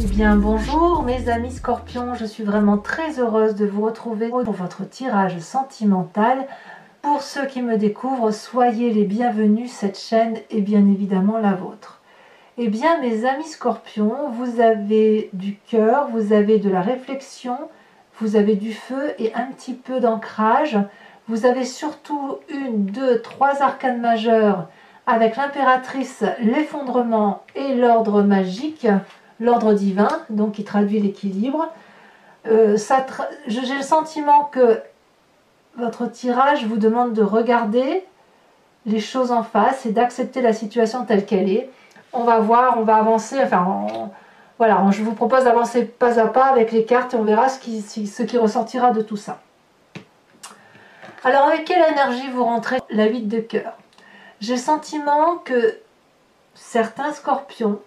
Eh bien bonjour mes amis scorpions, je suis vraiment très heureuse de vous retrouver pour votre tirage sentimental. Pour ceux qui me découvrent, soyez les bienvenus, cette chaîne est bien évidemment la vôtre. Eh bien mes amis scorpions, vous avez du cœur, vous avez de la réflexion, vous avez du feu et un petit peu d'ancrage. Vous avez surtout une, deux, trois arcanes majeures avec l'impératrice, l'effondrement et l'ordre magique, l'ordre divin, donc qui traduit l'équilibre. J'ai le sentiment que votre tirage vous demande de regarder les choses en face et d'accepter la situation telle qu'elle est. On va voir, on va avancer, voilà, je vous propose d'avancer pas à pas avec les cartes et on verra ce qui ressortira de tout ça. Alors avec quelle énergie vous rentrez la 8 de cœur? J'ai le sentiment que certains scorpions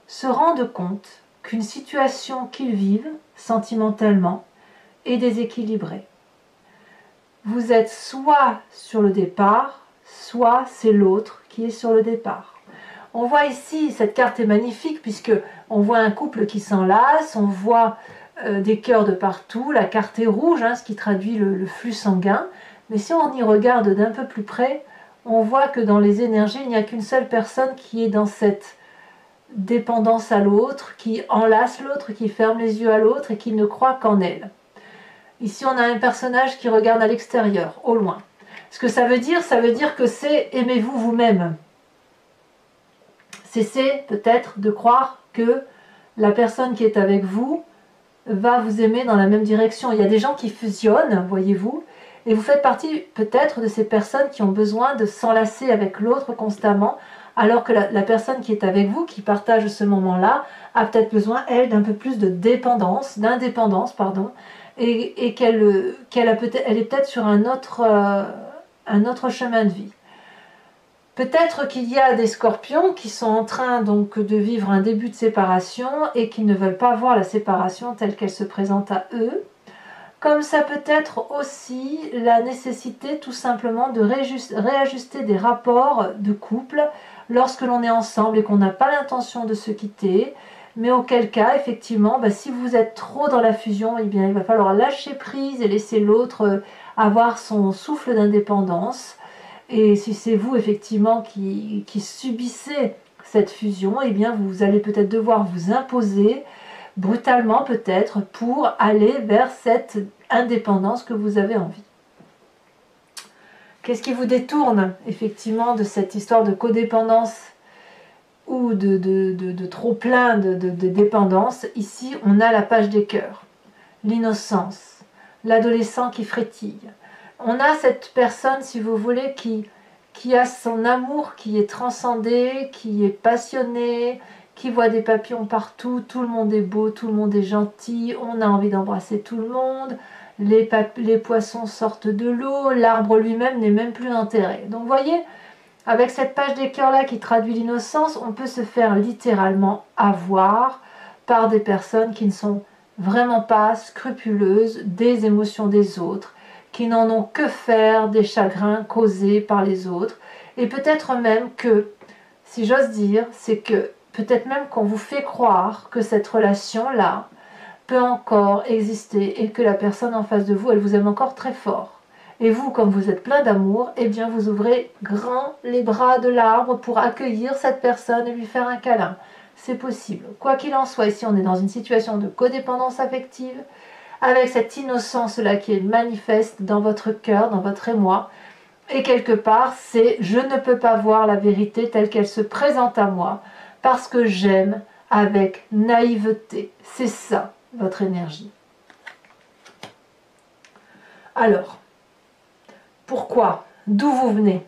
se rendent compte qu'une situation qu'ils vivent sentimentalement est déséquilibrée. Vous êtes soit sur le départ, soit c'est l'autre qui est sur le départ. On voit ici, cette carte est magnifique puisque on voit un couple qui s'enlace, on voit des cœurs de partout, la carte est rouge, ce qui traduit le flux sanguin. Mais si on y regarde d'un peu plus près, on voit que dans les énergies, il n'y a qu'une seule personne qui est dans cette dépendance à l'autre, qui enlace l'autre, qui ferme les yeux à l'autre et qui ne croit qu'en elle. Ici, on a un personnage qui regarde à l'extérieur, au loin. Ce que ça veut dire que c'est aimez-vous vous-même. Cessez peut-être de croire que la personne qui est avec vous va vous aimer dans la même direction. Il y a des gens qui fusionnent, voyez-vous, et vous faites partie peut-être de ces personnes qui ont besoin de s'enlacer avec l'autre constamment, alors que la personne qui est avec vous, qui partage ce moment-là, a peut-être besoin, elle, d'un peu plus de d'indépendance, et qu'elle est peut-être sur un autre chemin de vie. Peut-être qu'il y a des scorpions qui sont en train donc de vivre un début de séparation et qui ne veulent pas voir la séparation telle qu'elle se présente à eux. Comme ça peut être aussi la nécessité tout simplement de réajuster des rapports de couple lorsque l'on est ensemble et qu'on n'a pas l'intention de se quitter, mais auquel cas, effectivement, si vous êtes trop dans la fusion, eh bien, il va falloir lâcher prise et laisser l'autre avoir son souffle d'indépendance. Et si c'est vous, effectivement, qui subissez cette fusion, eh bien, vous allez peut-être devoir vous imposer brutalement peut-être pour aller vers cette indépendance que vous avez envie. Qu'est-ce qui vous détourne effectivement de cette histoire de codépendance ou de trop plein de dépendance? Ici, on a la page des cœurs, l'innocence, l'adolescent qui frétille. On a cette personne, si vous voulez, qui a son amour qui est transcendé, qui est passionné, qui voit des papillons partout, tout le monde est beau, tout le monde est gentil, on a envie d'embrasser tout le monde, les poissons sortent de l'eau, l'arbre lui-même n'est même plus enterré. Donc vous voyez, avec cette page des cœurs là qui traduit l'innocence, on peut se faire littéralement avoir par des personnes qui ne sont vraiment pas scrupuleuses des émotions des autres, qui n'en ont que faire des chagrins causés par les autres. Et peut-être même que, si j'ose dire, c'est que peut-être même qu'on vous fait croire que cette relation-là peut encore exister et que la personne en face de vous, elle vous aime encore très fort. Et vous, comme vous êtes plein d'amour, eh bien vous ouvrez grand les bras de l'arbre pour accueillir cette personne et lui faire un câlin. C'est possible. Quoi qu'il en soit, ici on est dans une situation de codépendance affective, avec cette innocence-là qui est manifeste dans votre cœur, dans votre émoi. Et quelque part, c'est « je ne peux pas voir la vérité telle qu'elle se présente à moi, parce que j'aime avec naïveté ». C'est ça, votre énergie. Alors, pourquoi? D'où vous venez?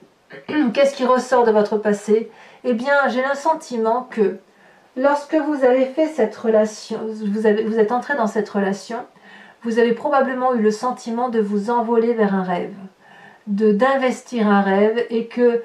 Qu'est-ce qui ressort de votre passé? Eh bien, j'ai le sentiment que lorsque vous avez fait cette relation, vous êtes entré dans cette relation, vous avez probablement eu le sentiment de vous envoler vers un rêve, d'investir un rêve, et que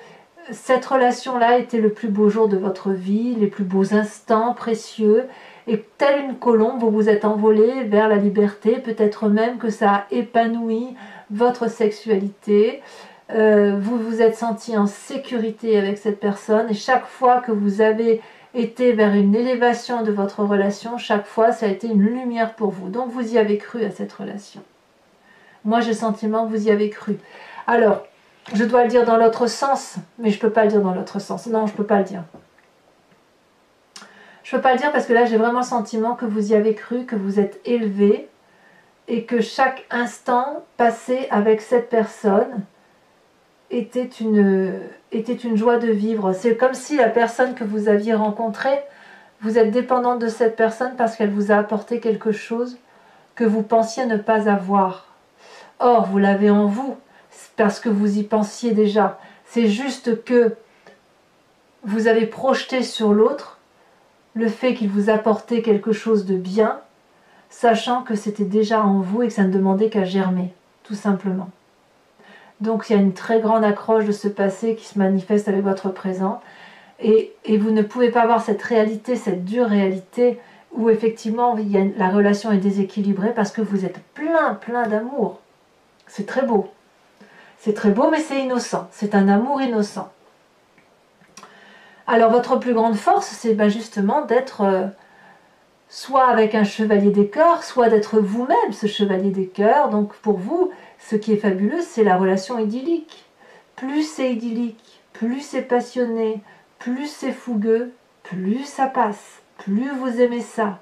cette relation-là était le plus beau jour de votre vie, les plus beaux instants précieux, et telle une colombe, vous vous êtes envolé vers la liberté, peut-être même que ça a épanoui votre sexualité, vous vous êtes senti en sécurité avec cette personne, et chaque fois que vous avez été vers une élévation de votre relation, chaque fois ça a été une lumière pour vous. Donc vous y avez cru à cette relation. Moi j'ai le sentiment que vous y avez cru. Alors, je dois le dire dans l'autre sens, mais je ne peux pas le dire dans l'autre sens. Non, je ne peux pas le dire. Je ne peux pas le dire parce que là j'ai vraiment le sentiment que vous y avez cru, que vous êtes élevé et que chaque instant passé avec cette personne était une joie de vivre. C'est comme si la personne que vous aviez rencontrée, vous êtes dépendante de cette personne parce qu'elle vous a apporté quelque chose que vous pensiez ne pas avoir. Or, vous l'avez en vous, parce que vous y pensiez déjà. C'est juste que vous avez projeté sur l'autre le fait qu'il vous apportait quelque chose de bien, sachant que c'était déjà en vous et que ça ne demandait qu'à germer, tout simplement. Donc il y a une très grande accroche de ce passé qui se manifeste avec votre présent, et vous ne pouvez pas avoir cette réalité, cette dure réalité, où effectivement la relation est déséquilibrée parce que vous êtes plein d'amour. C'est très beau. C'est très beau, mais c'est innocent. C'est un amour innocent. Alors votre plus grande force, c'est justement d'être soit avec un chevalier des cœurs, soit d'être vous-même ce chevalier des cœurs. Donc pour vous, ce qui est fabuleux, c'est la relation idyllique. Plus c'est idyllique, plus c'est passionné, plus c'est fougueux, plus ça passe, plus vous aimez ça.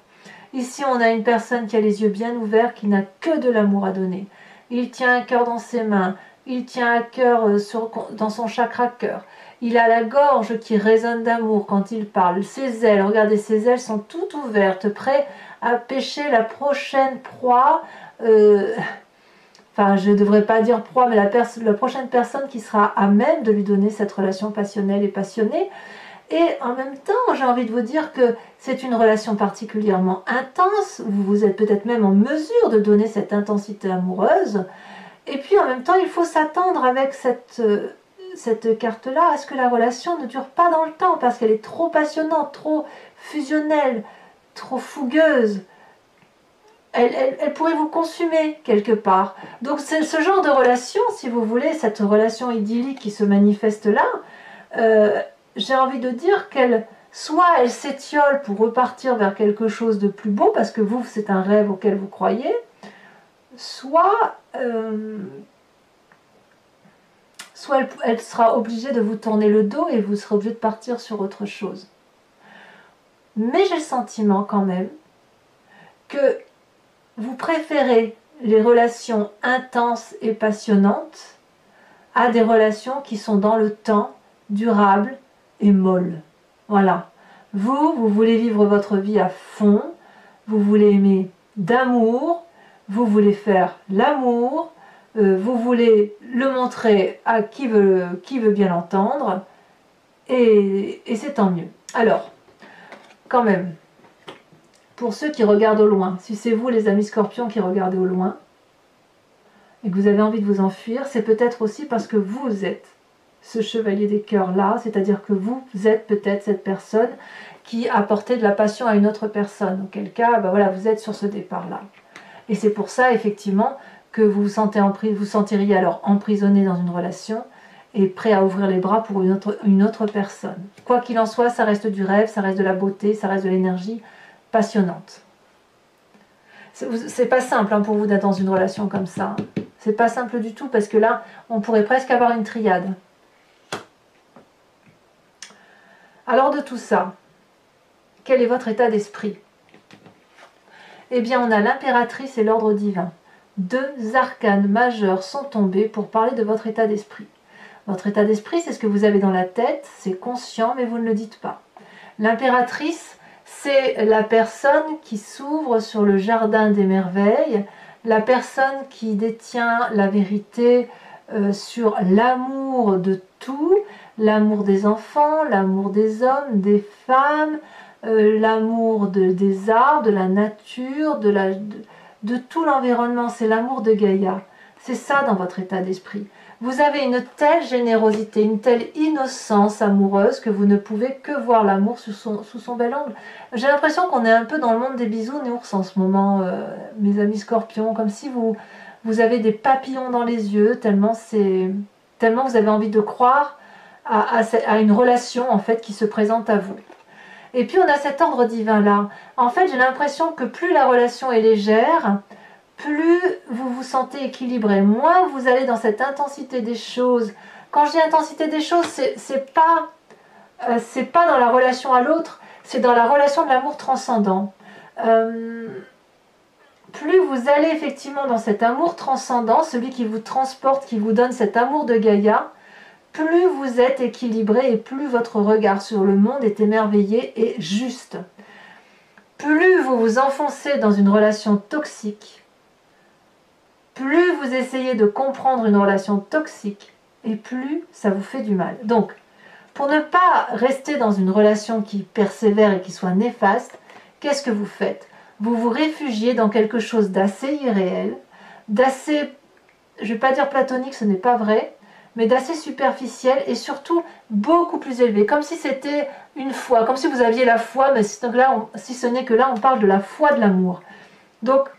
Ici, on a une personne qui a les yeux bien ouverts, qui n'a que de l'amour à donner. Il tient un cœur dans ses mains, il tient un cœur dans son chakra cœur. Il a la gorge qui résonne d'amour quand il parle. Ses ailes, regardez, ses ailes sont toutes ouvertes, prêtes à pêcher la prochaine proie. Enfin, je ne devrais pas dire proie, mais la prochaine personne qui sera à même de lui donner cette relation passionnelle et passionnée. Et en même temps, j'ai envie de vous dire que c'est une relation particulièrement intense. Vous êtes peut-être même en mesure de donner cette intensité amoureuse. Et puis en même temps, il faut s'attendre avec cette carte-là à ce que la relation ne dure pas dans le temps parce qu'elle est trop passionnante, trop fusionnelle, trop fougueuse. Elle pourrait vous consumer quelque part. Donc c'est ce genre de relation, si vous voulez, cette relation idyllique qui se manifeste là, j'ai envie de dire qu'elle s'étiole pour repartir vers quelque chose de plus beau, parce que vous, c'est un rêve auquel vous croyez, soit elle sera obligée de vous tourner le dos et vous serez obligé de partir sur autre chose. Mais j'ai le sentiment quand même que vous préférez les relations intenses et passionnantes à des relations qui sont dans le temps, durables et molles. Voilà. Vous voulez vivre votre vie à fond, vous voulez aimer d'amour, vous voulez faire l'amour, vous voulez le montrer à qui veut bien l'entendre, et c'est tant mieux. Alors, quand même, pour ceux qui regardent au loin, si c'est vous les amis scorpions qui regardez au loin, et que vous avez envie de vous enfuir, c'est peut-être aussi parce que vous êtes ce chevalier des cœurs là, c'est-à-dire que vous êtes peut-être cette personne qui apportait de la passion à une autre personne, auquel cas, voilà, vous êtes sur ce départ-là. Et c'est pour ça, effectivement, que vous vous sentiriez alors emprisonné dans une relation et prêt à ouvrir les bras pour une autre personne. Quoi qu'il en soit, ça reste du rêve, ça reste de la beauté, ça reste de l'énergie passionnante. C'est pas simple pour vous d'être dans une relation comme ça. C'est pas simple du tout, parce que là, on pourrait presque avoir une triade. Alors de tout ça, quel est votre état d'esprit? Eh bien, on a l'impératrice et l'ordre divin. Deux arcanes majeurs sont tombés pour parler de votre état d'esprit. Votre état d'esprit, c'est ce que vous avez dans la tête, c'est conscient, mais vous ne le dites pas. L'impératrice, c'est la personne qui s'ouvre sur le jardin des merveilles, la personne qui détient la vérité sur l'amour de tout, l'amour des enfants, l'amour des hommes, des femmes, l'amour des arbres, de la nature, de tout l'environnement. C'est l'amour de Gaïa. C'est ça dans votre état d'esprit. Vous avez une telle générosité, une telle innocence amoureuse que vous ne pouvez que voir l'amour sous son bel angle. J'ai l'impression qu'on est un peu dans le monde des bisounours en ce moment, mes amis scorpions, comme si vous avez des papillons dans les yeux, tellement vous avez envie de croire à une relation en fait qui se présente à vous. Et puis on a cet ordre divin-là. En fait, j'ai l'impression que plus la relation est légère, plus vous vous sentez équilibré, moins vous allez dans cette intensité des choses. Quand je dis intensité des choses, c'est pas dans la relation à l'autre, c'est dans la relation de l'amour transcendant. Plus vous allez effectivement dans cet amour transcendant, celui qui vous transporte, qui vous donne cet amour de Gaïa, plus vous êtes équilibré et plus votre regard sur le monde est émerveillé et juste. Plus vous vous enfoncez dans une relation toxique, plus vous essayez de comprendre une relation toxique, et plus ça vous fait du mal. Donc, pour ne pas rester dans une relation qui persévère et qui soit néfaste, qu'est-ce que vous faites? Vous vous réfugiez dans quelque chose d'assez irréel, d'assez, je ne vais pas dire platonique, ce n'est pas vrai, mais d'assez superficiel et surtout beaucoup plus élevé, comme si c'était une foi, comme si vous aviez la foi, mais si ce n'est que là, on parle de la foi de l'amour. Donc,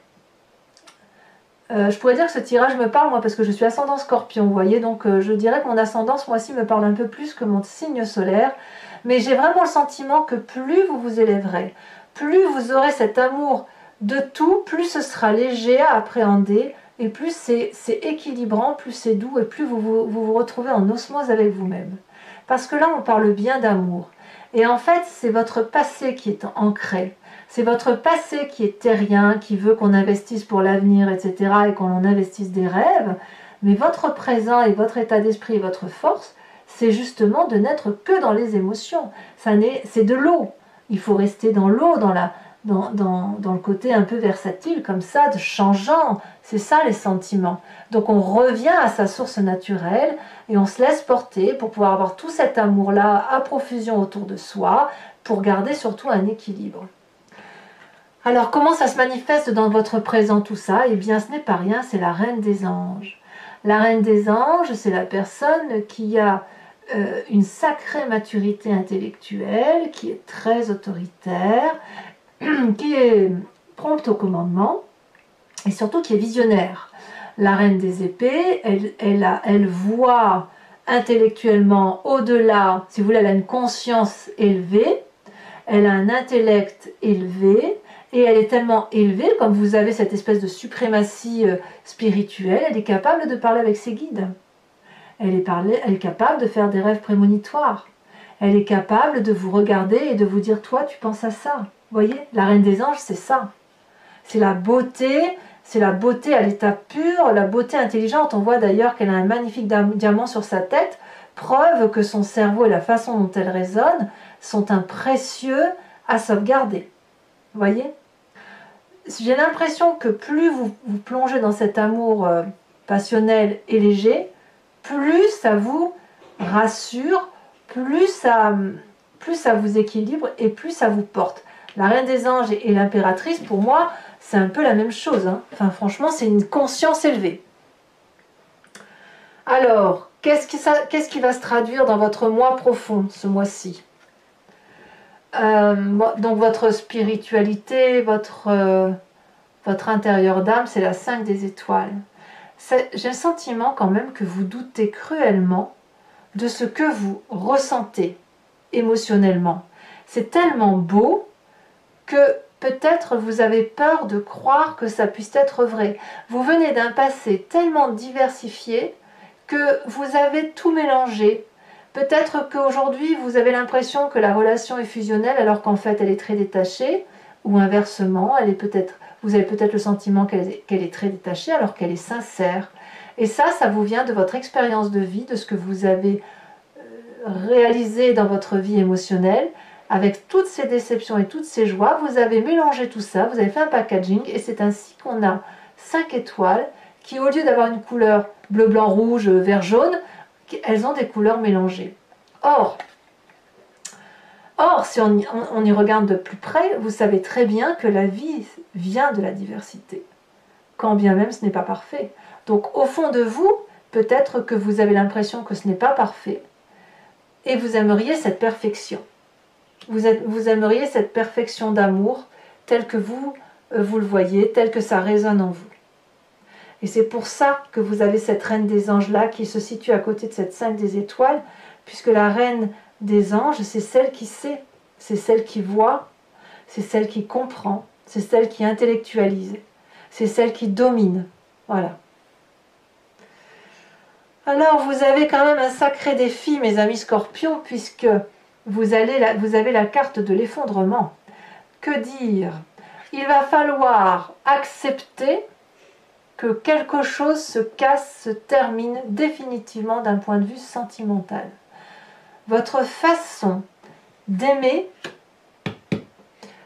je pourrais dire que ce tirage me parle, moi, parce que je suis ascendant Scorpion, vous voyez, donc je dirais que mon ascendant, ce mois-ci, me parle un peu plus que mon signe solaire, mais j'ai vraiment le sentiment que plus vous vous élèverez, plus vous aurez cet amour de tout, plus ce sera léger à appréhender, et plus c'est équilibrant, plus c'est doux, et plus vous retrouvez en osmose avec vous-même. Parce que là, on parle bien d'amour. Et en fait, c'est votre passé qui est ancré. C'est votre passé qui est terrien, qui veut qu'on investisse pour l'avenir, etc., et qu'on en investisse des rêves. Mais votre présent et votre état d'esprit et votre force, c'est justement de n'être que dans les émotions. C'est de l'eau. Il faut rester dans l'eau, dans le côté un peu versatile, comme ça, de changeant. C'est ça les sentiments. Donc on revient à sa source naturelle et on se laisse porter pour pouvoir avoir tout cet amour-là à profusion autour de soi, pour garder surtout un équilibre. Alors comment ça se manifeste dans votre présent tout ça? Eh bien ce n'est pas rien, c'est la reine des anges. La reine des anges, c'est la personne qui a une sacrée maturité intellectuelle, qui est très autoritaire, qui est prompte au commandement et surtout qui est visionnaire. La reine des épées, elle voit intellectuellement au-delà, si vous voulez, elle a une conscience élevée, elle a un intellect élevé, et elle est tellement élevée, comme vous avez cette espèce de suprématie spirituelle, elle est capable de parler avec ses guides. Elle est capable de faire des rêves prémonitoires. Elle est capable de vous regarder et de vous dire « toi, tu penses à ça ». Vous voyez, la reine des anges, c'est ça. C'est la beauté à l'état pur, la beauté intelligente. On voit d'ailleurs qu'elle a un magnifique diamant sur sa tête, preuve que son cerveau et la façon dont elle résonne sont un précieux à sauvegarder. Vous voyez? J'ai l'impression que plus vous plongez dans cet amour passionnel et léger, plus ça vous rassure, plus ça vous équilibre et plus ça vous porte. La reine des anges et l'impératrice, pour moi, c'est un peu la même chose. Hein. Enfin, franchement, c'est une conscience élevée. Alors, qu'est-ce qui va se traduire dans votre moi profond, ce mois-ci? Donc, votre spiritualité, votre intérieur d'âme, c'est la 5 des étoiles. J'ai le sentiment quand même que vous doutez cruellement de ce que vous ressentez émotionnellement. C'est tellement beau que peut-être vous avez peur de croire que ça puisse être vrai. Vous venez d'un passé tellement diversifié que vous avez tout mélangé. Peut-être qu'aujourd'hui vous avez l'impression que la relation est fusionnelle alors qu'en fait elle est très détachée, ou inversement, vous avez peut-être le sentiment qu'elle est très détachée alors qu'elle est sincère. Et ça vous vient de votre expérience de vie, de ce que vous avez réalisé dans votre vie émotionnelle. Avec toutes ces déceptions et toutes ces joies, vous avez mélangé tout ça, vous avez fait un packaging, et c'est ainsi qu'on a 5 étoiles qui, au lieu d'avoir une couleur bleu, blanc, rouge, vert, jaune, elles ont des couleurs mélangées. Or, si on y regarde de plus près, vous savez très bien que la vie vient de la diversité, quand bien même ce n'est pas parfait. Donc au fond de vous, peut-être que vous avez l'impression que ce n'est pas parfait, et vous aimeriez cette perfection. Vous aimeriez cette perfection d'amour telle que vous le voyez, telle que ça résonne en vous. Et c'est pour ça que vous avez cette reine des anges là qui se situe à côté de cette 5 des étoiles, puisque la reine des anges, c'est celle qui sait. c'est celle qui voit, c'est celle qui comprend, c'est celle qui intellectualise, c'est celle qui domine. Voilà. Alors, vous avez quand même un sacré défi, mes amis scorpions, puisque vous avez la carte de l'effondrement. Que dire? Il va falloir accepter que quelque chose se casse, se termine définitivement d'un point de vue sentimental. Votre façon d'aimer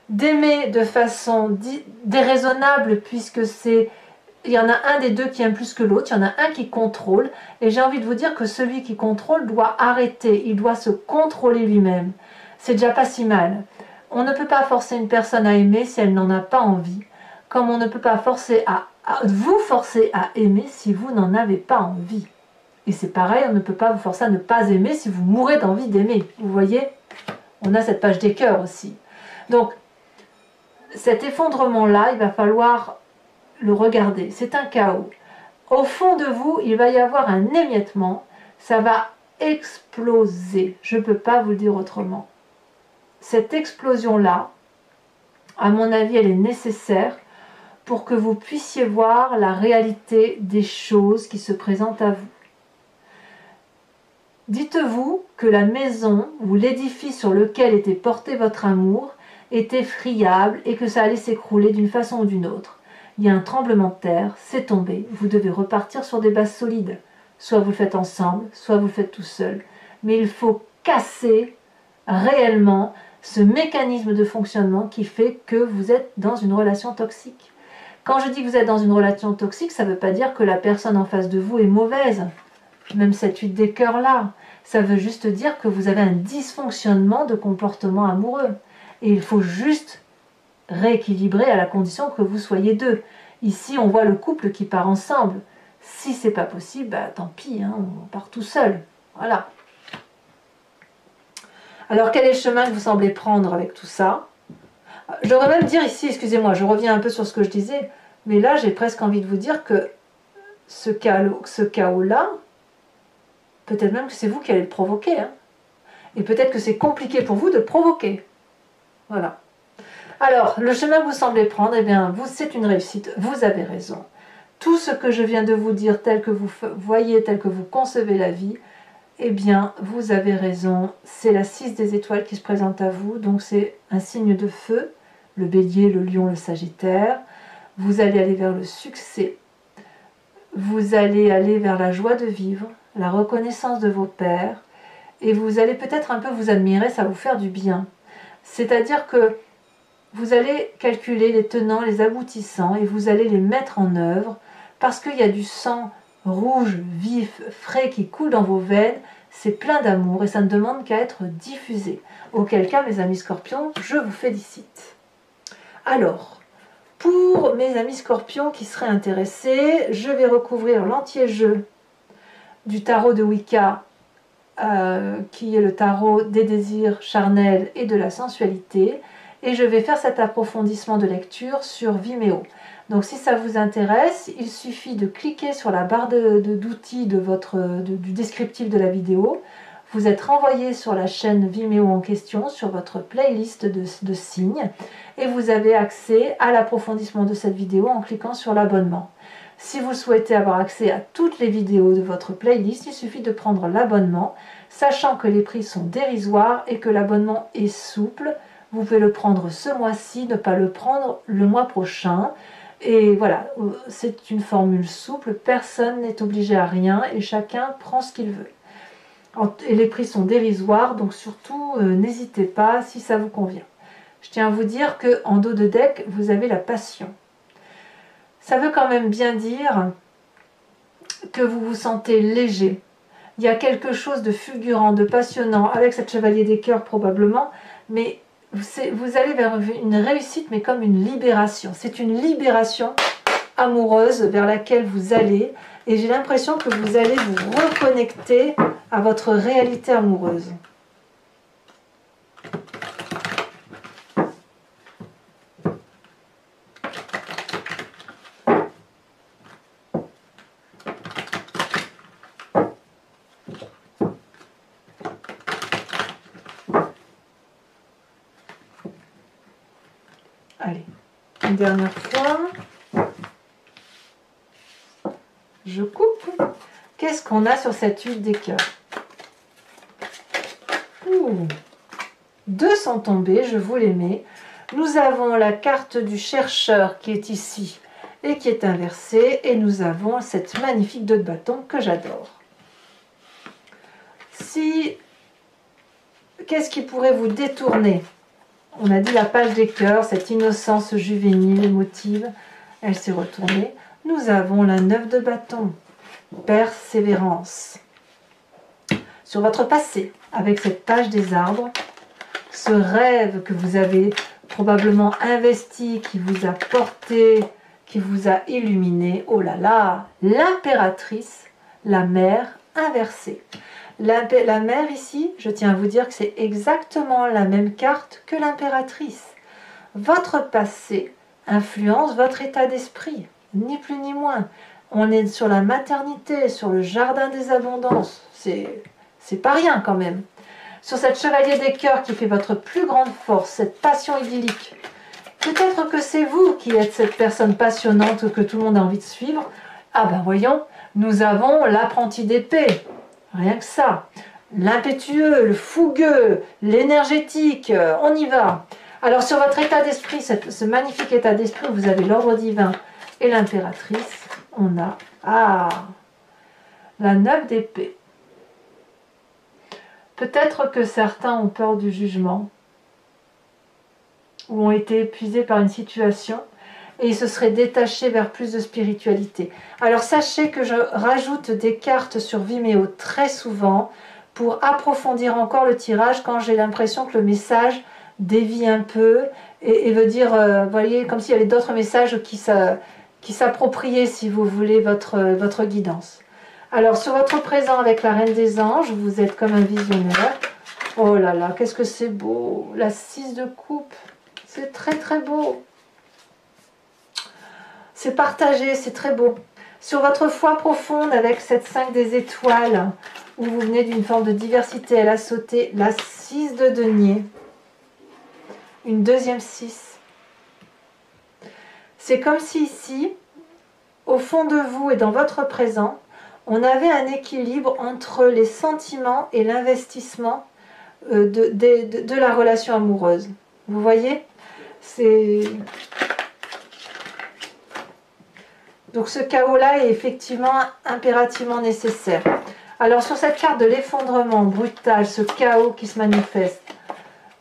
de façon déraisonnable, puisque il y en a un des deux qui aime plus que l'autre, il y en a un qui contrôle, et j'ai envie de vous dire que celui qui contrôle doit arrêter, il doit se contrôler lui-même. C'est déjà pas si mal. On ne peut pas forcer une personne à aimer si elle n'en a pas envie, comme on ne peut pas vous forcer à aimer si vous n'en avez pas envie. Et c'est pareil, on ne peut pas vous forcer à ne pas aimer si vous mourrez d'envie d'aimer. Vous voyez? On a cette page des cœurs aussi. Donc, cet effondrement-là, il va falloir le regarder. C'est un chaos. Au fond de vous, il va y avoir un émiettement. Ça va exploser. Je ne peux pas vous le dire autrement. Cette explosion-là, à mon avis, elle est nécessaire pour que vous puissiez voir la réalité des choses qui se présentent à vous. Dites-vous que la maison ou l'édifice sur lequel était porté votre amour était friable et que ça allait s'écrouler d'une façon ou d'une autre. Il y a un tremblement de terre, c'est tombé, vous devez repartir sur des bases solides. Soit vous le faites ensemble, soit vous le faites tout seul. Mais il faut casser réellement ce mécanisme de fonctionnement qui fait que vous êtes dans une relation toxique. Quand je dis que vous êtes dans une relation toxique, ça ne veut pas dire que la personne en face de vous est mauvaise. Même cette huile des cœurs là, ça veut juste dire que vous avez un dysfonctionnement de comportement amoureux. Et il faut juste rééquilibrer à la condition que vous soyez deux. Ici, on voit le couple qui part ensemble. Si c'est pas possible, bah, tant pis, hein, on part tout seul. Voilà. Alors, quel est le chemin que vous semblez prendre avec tout ça? Je devrais même dire ici, excusez-moi, je reviens un peu sur ce que je disais, mais là, j'ai presque envie de vous dire que ce chaos-là, peut-être même que c'est vous qui allez le provoquer. Hein. Et peut-être que c'est compliqué pour vous de le provoquer. Voilà. Alors, le chemin que vous semblez prendre, eh bien, c'est une réussite. Vous avez raison. Tout ce que je viens de vous dire, tel que vous voyez, tel que vous concevez la vie, eh bien, vous avez raison. C'est la 6 des étoiles qui se présente à vous. Donc, c'est un signe de feu. Le bélier, le lion, le sagittaire. Vous allez aller vers le succès. Vous allez aller vers la joie de vivre, la reconnaissance de vos pairs. Et vous allez peut-être un peu vous admirer, ça va vous faire du bien. C'est-à-dire que vous allez calculer les tenants, les aboutissants, et vous allez les mettre en œuvre, parce qu'il y a du sang rouge, vif, frais qui coule dans vos veines, c'est plein d'amour, et ça ne demande qu'à être diffusé. Auquel cas, mes amis scorpions, je vous félicite. Alors, pour mes amis scorpions qui seraient intéressés, je vais recouvrir l'entier jeu du tarot de Wicca, qui est le tarot des désirs charnels et de la sensualité, et je vais faire cet approfondissement de lecture sur Vimeo. Donc si ça vous intéresse, il suffit de cliquer sur la barre d'outils du descriptif de la vidéo. Vous êtes renvoyé sur la chaîne Vimeo en question, sur votre playlist de signes, et vous avez accès à l'approfondissement de cette vidéo en cliquant sur l'abonnement. Si vous souhaitez avoir accès à toutes les vidéos de votre playlist, il suffit de prendre l'abonnement, sachant que les prix sont dérisoires et que l'abonnement est souple. Vous pouvez le prendre ce mois-ci, ne pas le prendre le mois prochain. Et voilà, c'est une formule souple, personne n'est obligé à rien et chacun prend ce qu'il veut. Et les prix sont dérisoires, donc surtout n'hésitez pas si ça vous convient. Je tiens à vous dire qu'en dos de deck, vous avez la passion. Ça veut quand même bien dire que vous vous sentez léger. Il y a quelque chose de fulgurant, de passionnant, avec cette chevalier des cœurs probablement, mais vous allez vers une réussite, mais comme une libération. C'est une libération amoureuse vers laquelle vous allez, et j'ai l'impression que vous allez vous reconnecter à votre réalité amoureuse. Allez, une dernière fois. Je coupe. Qu'est-ce qu'on a sur cette huile des cœurs? Deux sont tombés, je vous les mets. Nous avons la carte du chercheur qui est ici et qui est inversée. Et nous avons cette magnifique 2 de bâton que j'adore. Qu'est-ce qui pourrait vous détourner? On a dit la page des cœurs, cette innocence juvénile, émotive. Elle s'est retournée. Nous avons la 9 de bâton. Persévérance. Sur votre passé, avec cette page des arbres, ce rêve que vous avez probablement investi, qui vous a porté, qui vous a illuminé, oh là là, l'impératrice, la mère inversée. La mère ici, je tiens à vous dire que c'est exactement la même carte que l'impératrice. Votre passé influence votre état d'esprit, ni plus ni moins. On est sur la maternité, sur le jardin des abondances. C'est pas rien quand même. Sur cette chevalier des cœurs qui fait votre plus grande force, cette passion idyllique. Peut-être que c'est vous qui êtes cette personne passionnante que tout le monde a envie de suivre. Ah ben voyons, nous avons l'apprenti d'épée. Rien que ça. L'impétueux, le fougueux, l'énergétique, on y va. Alors sur votre état d'esprit, ce magnifique état d'esprit, vous avez l'ordre divin et l'impératrice. On a la 9 d'épée. Peut-être que certains ont peur du jugement ou ont été épuisés par une situation et ils se seraient détachés vers plus de spiritualité. Alors sachez que je rajoute des cartes sur Vimeo très souvent pour approfondir encore le tirage quand j'ai l'impression que le message dévie un peu et veut dire, vous voyez, comme s'il y avait d'autres messages qui s'appropriaient, si vous voulez, votre guidance. Alors, sur votre présent avec la Reine des Anges, vous êtes comme un visionnaire. Oh là là, qu'est-ce que c'est beau! La 6 de coupe, c'est très très beau. C'est partagé, c'est très beau. Sur votre foi profonde avec cette 5 des étoiles, où vous venez d'une forme de diversité, elle a sauté la 6 de denier. Une deuxième 6. C'est comme si ici, au fond de vous et dans votre présent, on avait un équilibre entre les sentiments et l'investissement de la relation amoureuse. Vous voyez? Donc ce chaos-là est effectivement impérativement nécessaire. Alors sur cette carte de l'effondrement brutal, ce chaos qui se manifeste,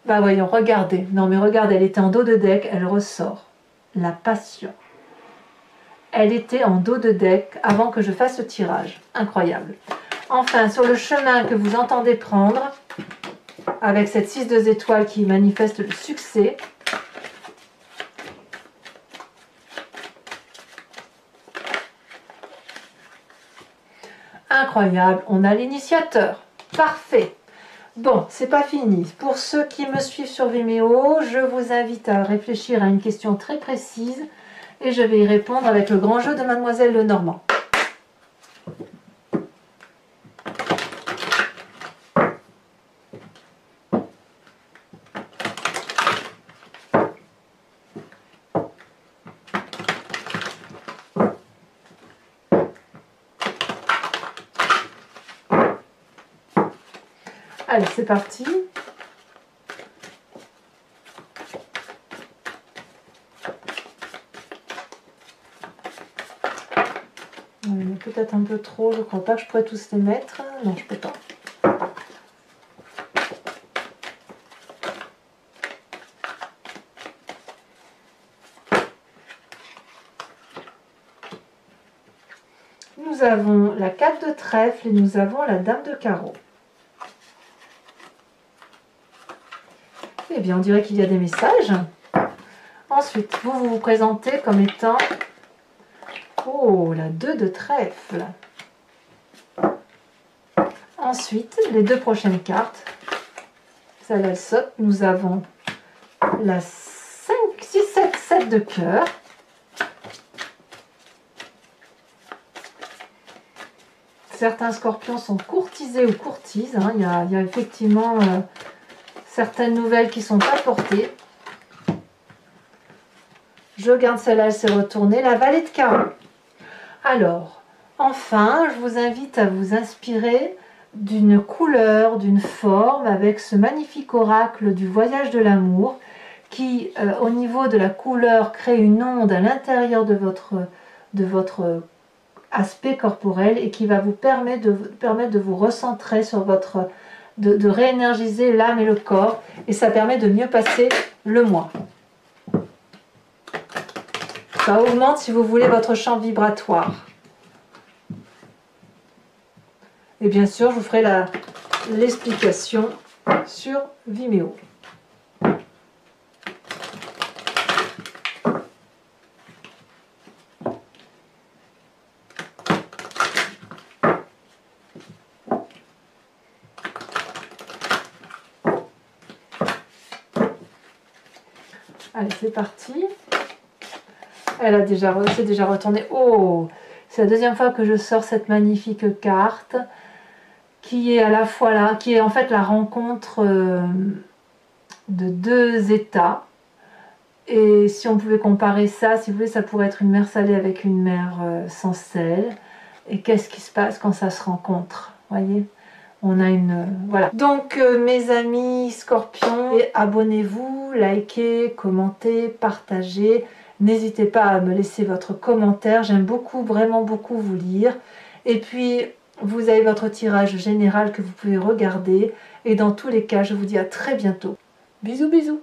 bah voyons, regardez. Non mais regardez, elle était en dos de deck, elle ressort. La passion. Elle était en dos de deck avant que je fasse le tirage. Incroyable. Enfin, sur le chemin que vous entendez prendre, avec cette 6 de étoiles qui manifeste le succès, incroyable, on a l'initiateur. Parfait. Bon, c'est pas fini. Pour ceux qui me suivent sur Vimeo, je vous invite à réfléchir à une question très précise et je vais y répondre avec le grand jeu de Mademoiselle Lenormand. Allez, c'est parti. Peut-être un peu trop, je ne crois pas que je pourrais tous les mettre. Non, je ne peux pas. Nous avons la 4 de trèfle et nous avons la dame de carreau. Eh bien, on dirait qu'il y a des messages. Ensuite, vous vous présentez comme étant... Oh, la 2 de trèfle. Ensuite, les deux prochaines cartes. Celle-là, elle saute. Nous avons la 5, 6, 7, 7 de cœur. Certains scorpions sont courtisés ou courtisent. Hein. Il y a effectivement certaines nouvelles qui sont apportées. Je garde celle-là, elle s'est retournée. La Vallée de Carreau. Alors, enfin, je vous invite à vous inspirer d'une couleur, d'une forme, avec ce magnifique oracle du voyage de l'amour, qui, au niveau de la couleur, crée une onde à l'intérieur de votre aspect corporel et qui va vous permettre de vous recentrer sur votre... de réénergiser l'âme et le corps, et ça permet de mieux passer le mois. Ça augmente, si vous voulez, votre champ vibratoire. Et bien sûr, je vous ferai l'explication sur Vimeo. Allez, c'est parti. C'est déjà retourné. Oh, c'est la deuxième fois que je sors cette magnifique carte qui est à la fois là, qui est en fait la rencontre de deux états. Et si on pouvait comparer ça, si vous voulez, ça pourrait être une mer salée avec une mer sans sel. Et qu'est-ce qui se passe quand ça se rencontre? Voyez, on a une... voilà. Donc, mes amis scorpions, abonnez-vous, likez, commentez, partagez. N'hésitez pas à me laisser votre commentaire. J'aime beaucoup, vraiment beaucoup vous lire. Et puis, vous avez votre tirage général que vous pouvez regarder. Et dans tous les cas, je vous dis à très bientôt. Bisous, bisous.